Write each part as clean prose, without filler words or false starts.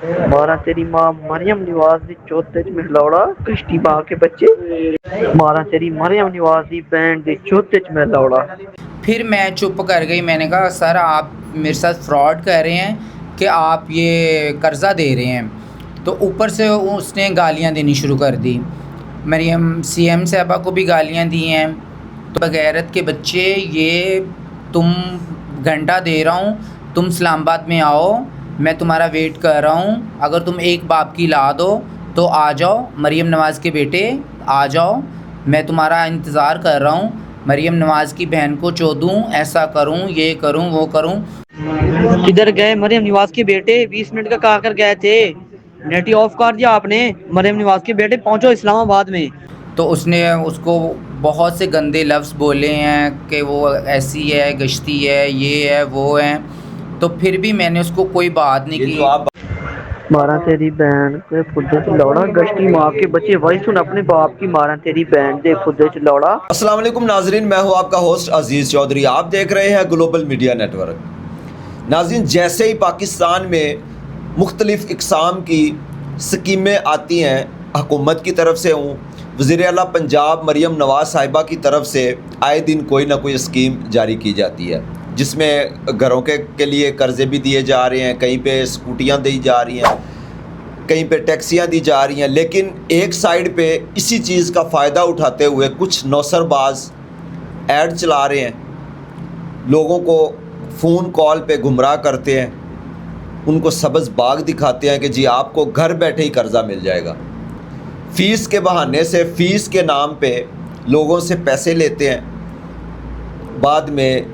मारा तेरी माँ मरियम नवाज दी चौथे च महलौड़ा कश्ती पा के बच्चे। मारा तेरी मरियम नवाज दी बैंड दी चौथे च महलौड़ा। फिर मैं चुप कर गई। मैंने कहा सर आप मेरे साथ फ्रॉड कर रहे हैं कि आप ये कर्ज़ा दे रहे हैं। तो ऊपर से उसने गालियाँ देनी शुरू कर दी। मरियम सीएम साहबा को भी गालियाँ दी हैं। तो बगैरत के बच्चे, ये तुम घंटा दे रहा हूँ, तुम इस्लामाबाद में आओ, मैं तुम्हारा वेट कर रहा हूँ। अगर तुम एक बाप की औलाद हो तो आ जाओ, मरियम नवाज़ के बेटे आ जाओ, मैं तुम्हारा इंतज़ार कर रहा हूँ। मरियम नवाज़ की बहन को चोदूँ, ऐसा करूँ, ये करूँ, वो करूँ। किधर गए मरियम नवाज के बेटे? 20 मिनट का कहा कर गए थे, नेट ही ऑफ कर दिया आपने। मरियम नवाज के बेटे पहुंचो इस्लामाबाद में। तो उसने उसको बहुत से गंदे लफ्ज़ बोले हैं कि वो ऐसी है, गश्ती है, ये है, वो है। तो फिर भी मैंने उसको कोई बात नहीं की। मारा तेरी बहन के फुद्दे च लौड़ा गश्ती माँ के बच्चे। वही सुन अपने बाप की। मारा तेरी बहन दे फुद्दे च लौड़ा। अस्सलाम वालेकुम नाजरीन, मैं हूं आपका होस्ट अजीज़ चौधरी। आप देख रहे हैं ग्लोबल मीडिया नेटवर्क। नाजरीन, जैसे ही पाकिस्तान में मुख्तलिफ़ इक़साम की स्कीमें आती हैं हुकूमत की तरफ से, हूँ वज़ीर आला पंजाब मरियम नवाज़ साहिबा की तरफ से आए दिन कोई ना कोई स्कीम जारी की जाती है, जिसमें घरों के लिए कर्ज़े भी दिए जा रहे हैं, कहीं पे स्कूटियाँ दी जा रही हैं, कहीं पे टैक्सियाँ दी जा रही हैं। लेकिन एक साइड पे इसी चीज़ का फ़ायदा उठाते हुए कुछ नौसरबाज ऐड चला रहे हैं, लोगों को फ़ोन कॉल पे गुमराह करते हैं, उनको सब्ज़ बाग दिखाते हैं कि जी आपको घर बैठे ही कर्ज़ा मिल जाएगा। फ़ीस के बहाने से, फ़ीस के नाम पे लोगों से पैसे लेते हैं, बाद में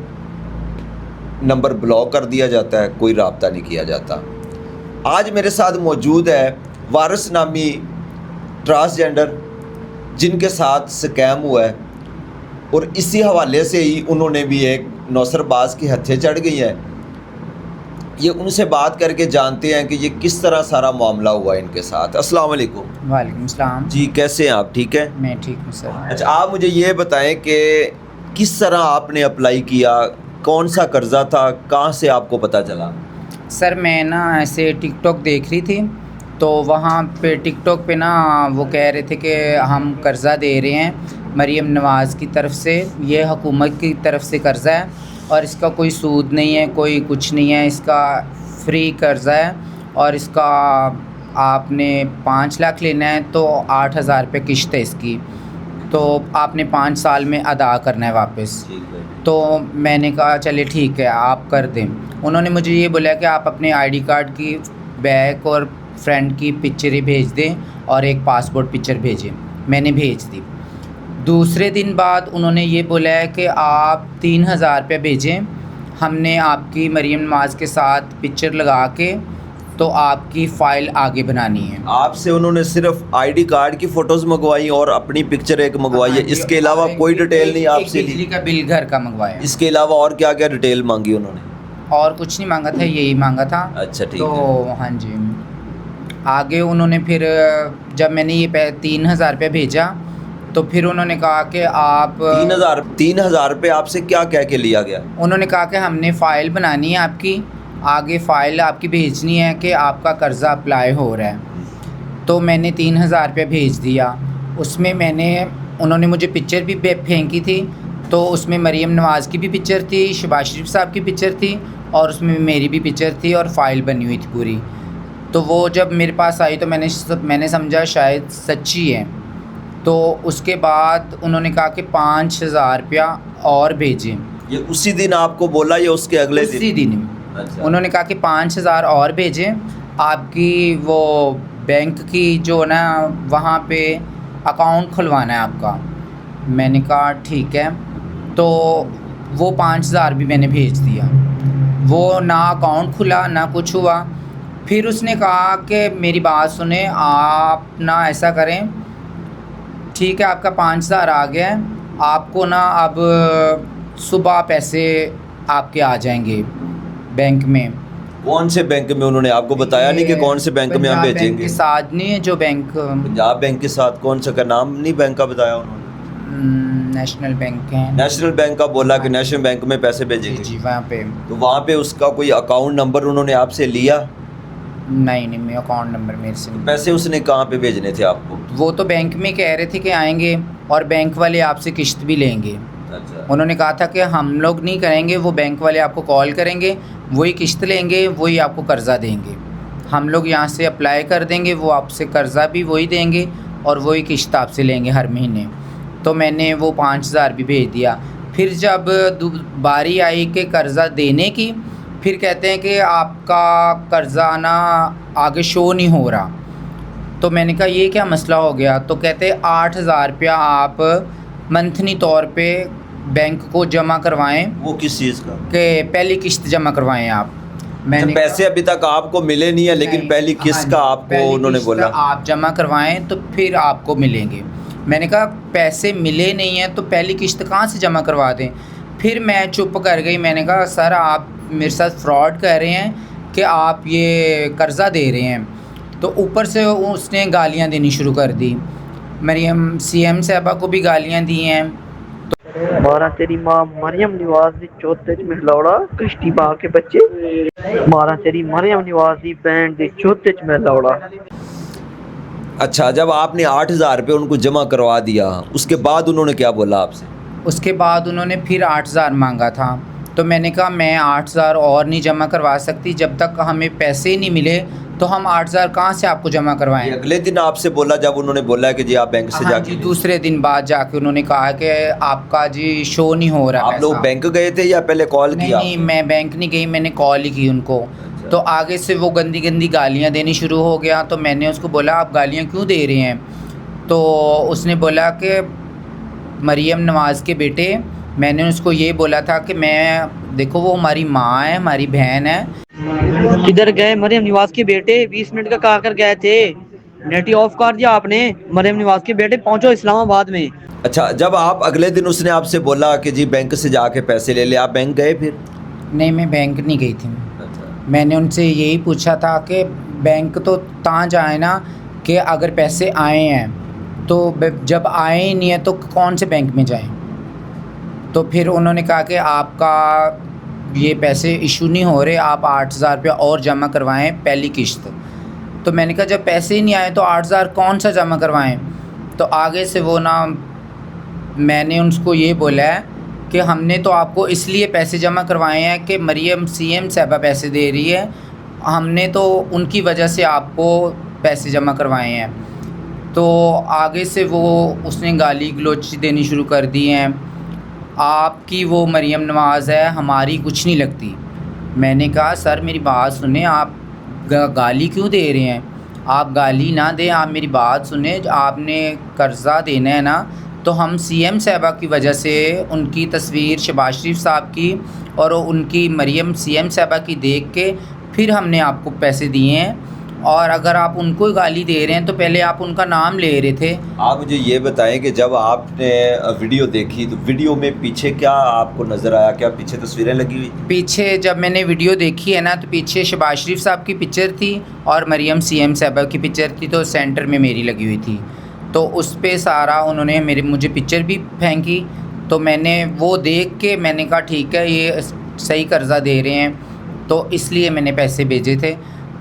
नंबर ब्लॉक कर दिया जाता है, कोई राब्ता नहीं किया जाता। आज मेरे साथ मौजूद है वारिस नामी ट्रांसजेंडर, जिनके साथ स्कैम हुआ है, और इसी हवाले से ही उन्होंने भी एक नौसरबाज की हथें चढ़ गई हैं। ये उनसे बात करके जानते हैं कि ये किस तरह सारा मामला हुआ इनके साथ। अस्सलाम वालेकुम। वालेकुम सलाम। जी, कैसे हैं आप? ठीक है? मैं ठीक हूँ सर। अच्छा, आप मुझे ये बताएं कि किस तरह आपने अप्लाई किया, कौन सा कर्ज़ा था, कहाँ से आपको पता चला? सर मैं ना ऐसे टिकटॉक देख रही थी, तो वहाँ पे टिकटॉक पे ना वो कह रहे थे कि हम कर्ज़ा दे रहे हैं मरियम नवाज़ की तरफ से, ये हुकूमत की तरफ से कर्ज़ा है और इसका कोई सूद नहीं है, कोई कुछ नहीं है, इसका फ्री कर्ज़ा है और इसका आपने 5 लाख लेना है तो 8,000 रुपये किश्त है इसकी, तो आपने 5 साल में अदा करना है वापस। तो मैंने कहा चलिए ठीक है आप कर दें। उन्होंने मुझे ये बोला कि आप अपने आईडी कार्ड की बैक और फ्रंट की पिक्चरें भेज दें और एक पासपोर्ट पिक्चर भेजें। मैंने भेज दी। दूसरे दिन बाद उन्होंने ये बोला है कि आप 3,000 रुपये भेजें, हमने आपकी मरियम नवाज़ के साथ पिक्चर लगा के तो आपकी फ़ाइल आगे बनानी है। आपसे उन्होंने सिर्फ आईडी कार्ड की फ़ोटोज़ मंगवाई और अपनी पिक्चर एक मंगवाई है, इसके अलावा कोई डिटेल नहीं आपसे ली? बिजली का बिल घर का मंगवाया। इसके अलावा और क्या क्या डिटेल मांगी उन्होंने? और कुछ नहीं मांगा था, यही मांगा था। अच्छा, ठीक तो है। हाँ जी, आगे उन्होंने फिर जब मैंने ये 3,000 रुपये भेजा तो फिर उन्होंने कहा कि आप 3,000 रुपये आपसे क्या कह के लिया गया? उन्होंने कहा कि हमने फ़ाइल बनानी है आपकी, आगे फ़ाइल आपकी भेजनी है कि आपका कर्ज़ा अप्लाई हो रहा है। तो मैंने 3,000 रुपये भेज दिया। उसमें उन्होंने मुझे पिक्चर भी फेंकी थी, तो उसमें मरियम नवाज़ की भी पिक्चर थी, शहबाज शरीफ साहब की पिक्चर थी और उसमें मेरी भी पिक्चर थी और फ़ाइल बनी हुई थी पूरी। तो वो जब मेरे पास आई तो मैंने समझा शायद सच्ची है। तो उसके बाद उन्होंने कहा कि 5,000 रुपया और भेजें। ये उसी दिन आपको बोला या उसके अगले दिन? उसी दिन। अच्छा। उन्होंने कहा कि 5,000 और भेजें, आपकी वो बैंक की जो ना वहाँ पे अकाउंट खुलवाना है आपका। मैंने कहा ठीक है। तो वो 5,000 भी मैंने भेज दिया। वो ना अकाउंट खुला ना कुछ हुआ। फिर उसने कहा कि मेरी बात सुने, आप ना ऐसा करें, ठीक है आपका 5,000 आ गया है, आपको ना अब सुबह पैसे आपके आ जाएंगे बैंक में। कौन से बैंक में? उन्होंने आपको बताया नहीं कि कौन से बैंक में हम पंजाब बैंक भेजेंगे? के साथ नहीं है जो बैंक, पंजाब बैंक के साथ? कौन सा का नाम नहीं बैंक का बताया उन्होंने? नेशनल बैंक है। नेशनल बैंक का बोला कि नेशनल बैंक में पैसे भेजेंगे। जी वहाँ पे। तो वहाँ पे उसका कोई अकाउंट नंबर उन्होंने आपसे लिया? नहीं नहीं, मेरा अकाउंट नंबर मेरे से नहीं। पैसे उसने कहाँ पे भेजने थे आपको? वो तो बैंक में कह रहे थे कि आएंगे और बैंक वाले आपसे किश्त भी लेंगे। अच्छा। उन्होंने कहा था कि हम लोग नहीं करेंगे, वो बैंक वाले आपको कॉल करेंगे, वही किश्त लेंगे, वही आपको कर्ज़ा देंगे। हम लोग यहाँ से अप्लाई कर देंगे, वो आपसे कर्ज़ा भी वही देंगे और वही किश्त आपसे लेंगे हर महीने। तो मैंने वो 5,000 भी भेज दिया। फिर जब बारी आई कि कर्ज़ा देने की, फिर कहते हैं कि आपका कर्ज़ा ना आगे शो नहीं हो रहा। तो मैंने कहा ये क्या मसला हो गया? तो कहते 8,000 रुपया आप मंथली तौर पे बैंक को जमा करवाएं, वो किस चीज़ का? कि पहली किश्त जमा करवाएं आप। मैंने अच्छा, पैसे अभी तक आपको मिले नहीं है, लेकिन नहीं, पहली हाँ किस्त जी, का आपको पहली उन्होंने किश्त बोला। आप जमा करवाएं तो फिर आपको मिलेंगे। मैंने कहा पैसे मिले नहीं हैं तो पहली किश्त कहाँ से जमा करवा दें? फिर मैं चुप कर गई। मैंने कहा सर आप मेरे साथ फ्रॉड कर रहे हैं कि आप ये कर्ज़ा दे रहे हैं। तो ऊपर से उसने गालियाँ देनी शुरू कर दी। मरियम सीएम साहबा को भी गालियाँ दी हैं। मारा तेरी माँ मरियम निवाज दी चौथे च महलौड़ा कश्ती बा के बच्चे। मारा तेरी मरियम निवाज दी बैंड दे चौथे च महलौड़ा। अच्छा, जब आपने 8,000 रुपये उनको जमा करवा दिया, उसके बाद उन्होंने क्या बोला आपसे? उसके बाद उन्होंने फिर 8,000 मांगा था। तो मैंने कहा मैं 8,000 और नहीं जमा करवा सकती, जब तक हमें पैसे नहीं मिले तो हम 8,000 कहाँ से आपको जमा ये करवाएं। अगले दिन आपसे बोला जब उन्होंने बोला कि जी आप बैंक से हाँ जाके जी, ले। दूसरे दिन बाद जाके उन्होंने कहा कि आपका जी शो नहीं हो रहा आप लोग पैसा। बैंक गए थे या पहले कॉल नहीं किया? नहीं, मैं बैंक नहीं गई, मैंने कॉल ही की उनको। अच्छा। तो आगे से वो गंदी गंदी गालियाँ देनी शुरू हो गया। तो मैंने उसको बोला आप गालियाँ क्यों दे रहे हैं? तो उसने बोला कि मरियम नवाज़ के बेटे। मैंने उसको ये बोला था कि मैं देखो वो हमारी माँ है, हमारी बहन है। किधर गए मरियम निवाज के बेटे? 20 मिनट का कहा कर गए थे, नेट ही ऑफ कर दिया आपने। मरियम निवाज के बेटे पहुंचो इस्लामाबाद में। अच्छा, जब आप अगले दिन उसने आपसे बोला कि जी बैंक से जाके पैसे ले ले, आप बैंक गए फिर? नहीं, मैं बैंक नहीं गई थी। अच्छा। मैंने उनसे यही पूछा था कि बैंक तो ता जाए ना कि अगर पैसे आए हैं, तो जब आए ही नहीं है तो कौन से बैंक में जाएं? तो फिर उन्होंने कहा कि आपका ये पैसे इशू नहीं हो रहे, आप 8,000 रुपया और जमा करवाएं पहली किश्त। तो मैंने कहा जब पैसे ही नहीं आए तो 8,000 कौन सा जमा करवाएं? तो आगे से वो ना, मैंने उनको ये बोला है कि हमने तो आपको इसलिए पैसे जमा करवाए हैं कि मरियम सीएम साहबा पैसे दे रही है, हमने तो उनकी वजह से आपको पैसे जमा करवाए हैं। तो आगे से वो उसने गाली गलौच देनी शुरू कर दी हैं। आपकी वो मरियम नवाज़ है, हमारी कुछ नहीं लगती। मैंने कहा सर मेरी बात सुने, आप गाली क्यों दे रहे हैं? आप गाली ना दें, आप मेरी बात सुने। आपने कर्ज़ा देना है ना, तो हम सीएम साहबा की वजह से उनकी तस्वीर शहबाज शरीफ साहब की और उनकी मरियम सीएम साहबा की देख के फिर हमने आपको पैसे दिए हैं। और अगर आप उनको ही गाली दे रहे हैं तो पहले आप उनका नाम ले रहे थे। आप मुझे ये बताएं कि जब आपने वीडियो देखी तो वीडियो में पीछे क्या आपको नज़र आया? क्या पीछे तस्वीरें लगी हुई? पीछे जब मैंने वीडियो देखी है ना, तो पीछे शहबाज शरीफ साहब की पिक्चर थी और मरियम सीएम साहबा की पिक्चर थी, तो सेंटर में मेरी लगी हुई थी। तो उस पे सारा उन्होंने मुझे पिक्चर भी फेंकी। तो मैंने वो देख के मैंने कहा ठीक है ये सही कर्ज़ा दे रहे हैं, तो इसलिए मैंने पैसे भेजे थे।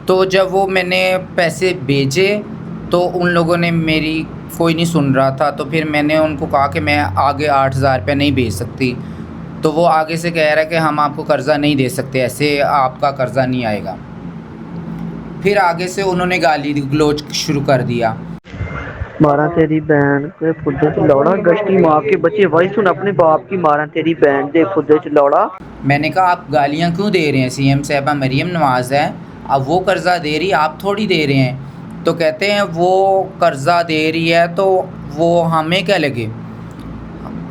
तो जब वो मैंने पैसे भेजे तो उन लोगों ने मेरी कोई नहीं सुन रहा था। तो फिर मैंने उनको कहा कि मैं आगे 8,000 रुपये नहीं भेज सकती। तो वो आगे से कह रहा है कि हम आपको कर्ज़ा नहीं दे सकते, ऐसे आपका कर्ज़ा नहीं आएगा। फिर आगे से उन्होंने गाली गलौच शुरू कर दिया। मारा तेरी बहन के फुद्दे च लौड़ा गश्ती माँ के बच्चे। वही सुन अपने बाप की। मारा तेरी बहन दे फुद्दे च लौड़ा। मैंने कहा आप गालियाँ क्यों दे रहे हैं? सीएम साहबा मरियम नवाज़ है, अब वो कर्ज़ा दे रही, आप थोड़ी दे रहे हैं। तो कहते हैं वो कर्ज़ा दे रही है तो वो हमें क्या लगे?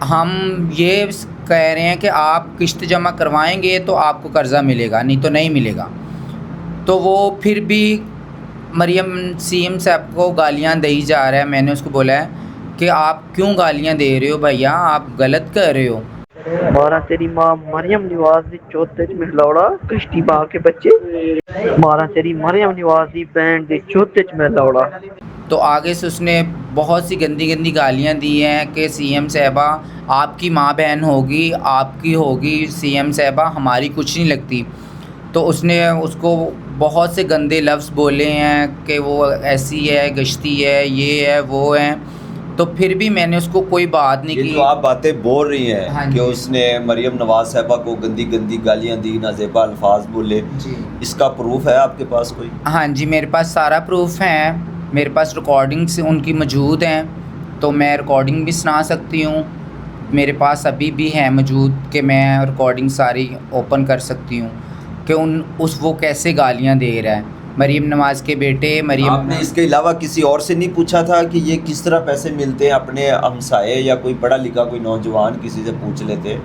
हम ये कह रहे हैं कि आप किश्त जमा करवाएंगे तो आपको कर्ज़ा मिलेगा, नहीं तो नहीं मिलेगा। तो वो फिर भी मरियम सीएम साहब को गालियाँ दे ही जा रहा है। मैंने उसको बोला है कि आप क्यों गालियाँ दे रहे हो भैया, आप गलत कर रहे हो। मारा तेरी माँ मरियम निवाज दी चौथे च महलौड़ा कश्ती बा के बच्चे। मारा तेरी मरियम निवाज दी बैंड दे चौथे च महलौड़ा। तो आगे से उसने बहुत सी गंदी गंदी गालियाँ दी हैं कि सीएम साहबा आपकी माँ बहन होगी, आपकी होगी सीएम साहबा, हमारी कुछ नहीं लगती। तो उसने उसको बहुत से गंदे लफ्ज़ बोले हैं कि वो ऐसी है, गश्ती है, ये है, वो है, तो फिर भी मैंने उसको कोई बात नहीं ये की। जो आप बातें बोल रही हैं हाँ कि जी। उसने मरियम नवाज साहिबा को गंदी गंदी गालियां दी, नाजेबा अल्फाज बोले, जी इसका प्रूफ है आपके पास कोई? हाँ जी, मेरे पास सारा प्रूफ है, मेरे पास रिकॉर्डिंग्स उनकी मौजूद हैं, तो मैं रिकॉर्डिंग भी सुना सकती हूँ। मेरे पास अभी भी है मौजूद कि मैं रिकॉर्डिंग सारी ओपन कर सकती हूँ कि वो कैसे गालियाँ दे रहा है मरीम नवाज़ के बेटे मरीम। आपने इसके अलावा किसी और से नहीं पूछा था कि ये किस तरह पैसे मिलते हैं? अपने हमसाए या कोई पढ़ा लिखा कोई नौजवान किसी से पूछ लेते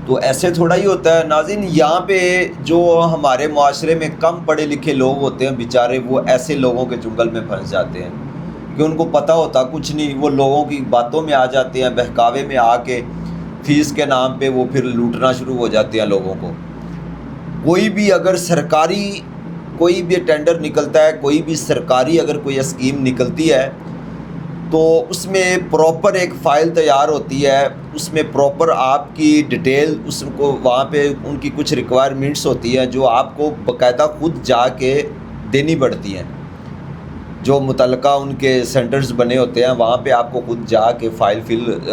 तो ऐसे थोड़ा ही होता है। नाज़रीन, यहाँ पे जो हमारे माशरे में कम पढ़े लिखे लोग होते हैं बेचारे, वो ऐसे लोगों के चुंगल में फंस जाते हैं कि उनको पता होता कुछ नहीं, वो लोगों की बातों में आ जाते हैं, बहकावे में आके फीस के नाम पे वो फिर लूटना शुरू हो जाते हैं लोगों को। कोई भी अगर सरकारी कोई भी टेंडर निकलता है, कोई भी सरकारी अगर कोई स्कीम निकलती है तो उसमें प्रॉपर एक फ़ाइल तैयार होती है, उसमें प्रॉपर आपकी डिटेल उसको वहाँ पे उनकी कुछ रिक्वायरमेंट्स होती है जो आपको बाकायदा खुद जाके देनी पड़ती हैं। जो मुतलका उनके सेंटर्स बने होते हैं वहाँ पे आपको खुद जाके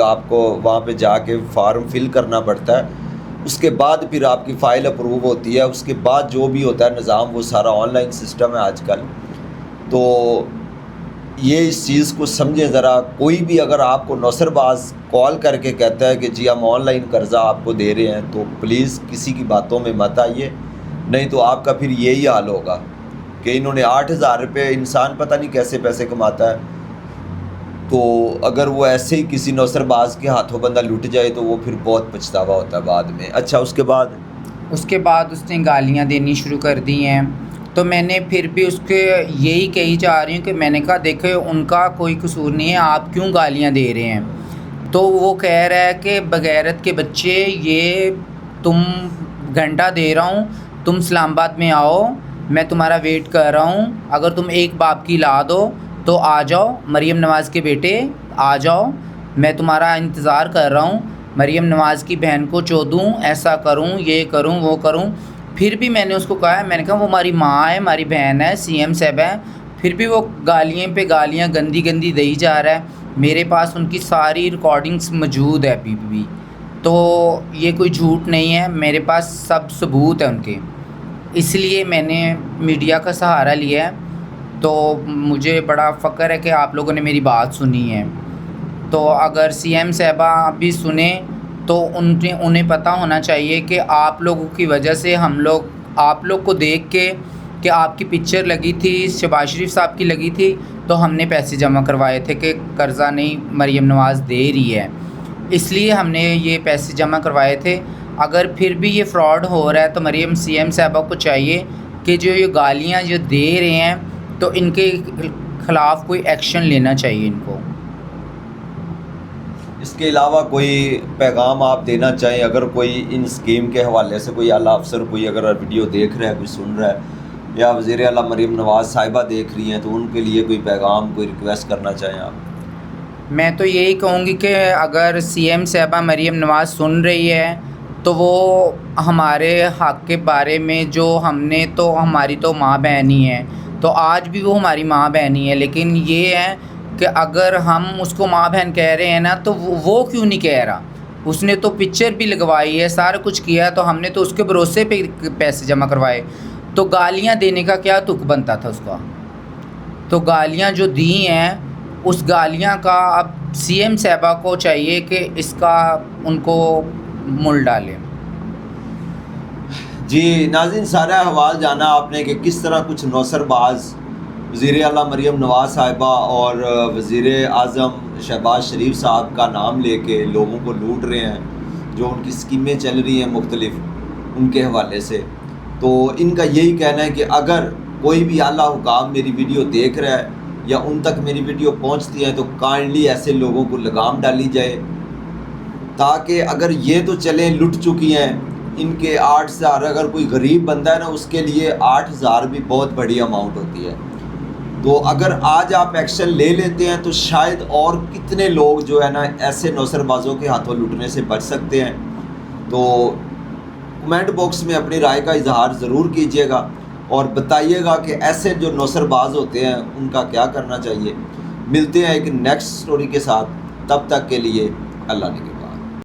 आपको वहाँ पे जाके फार्म फिल करना पड़ता है। उसके बाद फिर आपकी फ़ाइल अप्रूव होती है। उसके बाद जो भी होता है निज़ाम, वो सारा ऑनलाइन सिस्टम है आजकल। तो ये इस चीज़ को समझें ज़रा। कोई भी अगर आपको नौसरबाज कॉल करके कहता है कि जी हम ऑनलाइन कर्ज़ा आपको दे रहे हैं, तो प्लीज़ किसी की बातों में मत आइए, नहीं तो आपका फिर यही हाल होगा कि इन्होंने 8,000 रुपये, इंसान पता नहीं कैसे पैसे कमाता है, तो अगर वो ऐसे ही किसी नौसरबाज के हाथों बंदा लुट जाए तो वो फिर बहुत पछतावा होता है बाद में। अच्छा, उसके बाद उसने गालियाँ देनी शुरू कर दी हैं। तो मैंने फिर भी उसके यही कही जा रही हूँ कि मैंने कहा देखे उनका कोई कसूर नहीं है, आप क्यों गालियाँ दे रहे हैं? तो वो कह रहा है कि बगैरत के बच्चे, ये तुम घंटा दे रहा हूँ, तुम इस्लामाबाद में आओ, मैं तुम्हारा वेट कर रहा हूँ, अगर तुम एक बाप की औलाद हो तो आ जाओ, मरीम नवाज़ के बेटे आ जाओ, मैं तुम्हारा इंतज़ार कर रहा हूँ, मरीम नवाज़ की बहन को चोदूँ, ऐसा करूँ, ये करूँ, वो करूँ। फिर भी मैंने उसको कहा, मैंने कहा वो हमारी माँ है, हमारी बहन है, सीएम साहब है, फिर भी वो गालियाँ पे गालियाँ गंदी गंदी दे ही जा रहा है। मेरे पास उनकी सारी रिकॉर्डिंग्स मौजूद है अभी भी, तो ये कोई झूठ नहीं है, मेरे पास सब सबूत है उनके, इसलिए मैंने मीडिया का सहारा लिया है। तो मुझे बड़ा फ़क्र है कि आप लोगों ने मेरी बात सुनी है। तो अगर सीएम साहबा भी सुने तो उन्हें पता होना चाहिए कि आप लोगों की वजह से हम लोग, आप लोग को देख के कि आपकी पिक्चर लगी थी, शहबाज शरीफ साहब की लगी थी, तो हमने पैसे जमा करवाए थे कि कर्ज़ा नहीं मरीम नवाज़ दे रही है, इसलिए हमने ये पैसे जमा करवाए थे। अगर फिर भी ये फ्रॉड हो रहा है तो मरीम सीएम साहबा को चाहिए कि जो ये गालियाँ जो दे रहे हैं तो इनके ख़िलाफ़ कोई एक्शन लेना चाहिए इनको। इसके अलावा कोई पैगाम आप देना चाहें? अगर कोई इन स्कीम के हवाले से कोई आला अफसर कोई अगर वीडियो देख रहा है, कोई सुन रहा है, या वज़ीर आला मरीम नवाज़ साहिबा देख रही हैं, तो उनके लिए कोई पैगाम, कोई रिक्वेस्ट करना चाहें आप? मैं तो यही कहूँगी कि अगर सीएम साहबा मरीम नवाज़ सुन रही है तो वो हमारे हक़ के बारे में, जो हमने तो, हमारी तो माँ बहन ही है, तो आज भी वो हमारी माँ बहन ही है, लेकिन ये है कि अगर हम उसको माँ बहन कह रहे हैं ना, तो वो क्यों नहीं कह रहा? उसने तो पिक्चर भी लगवाई है, सारा कुछ किया, तो हमने तो उसके भरोसे पे पैसे जमा करवाए, तो गालियाँ देने का क्या तुक बनता था उसका? तो गालियाँ जो दी हैं, उस गालियाँ का अब सीएम साहबा को चाहिए कि इसका उनको मुल डालें। जी नाज़रीन, सारा हवाल जाना आपने कि किस तरह कुछ नौसरबाज वज़ीर आला मरीम नवाज़ साहिबा और वज़ीर आज़म शहबाज शरीफ साहब का नाम लेके लोगों को लूट रहे हैं, जो उनकी स्कीमें चल रही हैं मुख्तलिफ उनके हवाले से। तो इनका यही कहना है कि अगर कोई भी आला हुकाम मेरी वीडियो देख रहा है या उन तक मेरी वीडियो पहुंचती है तो काइंडली ऐसे लोगों को लगाम डाली जाए, ताकि अगर ये तो चलें लुट चुकी हैं, इनके 8,000, अगर कोई गरीब बंदा है ना उसके लिए 8,000 भी बहुत बड़ी अमाउंट होती है। तो अगर आज आप एक्शन ले लेते हैं तो शायद और कितने लोग जो है ना ऐसे नौसरबाजों के हाथों लुटने से बच सकते हैं। तो कमेंट बॉक्स में अपनी राय का इजहार ज़रूर कीजिएगा। और बताइएगा कि ऐसे जो नौसरबाज होते हैं उनका क्या करना चाहिए। मिलते हैं एक नेक्स्ट स्टोरी के साथ, तब तक के लिए अल्लाह ने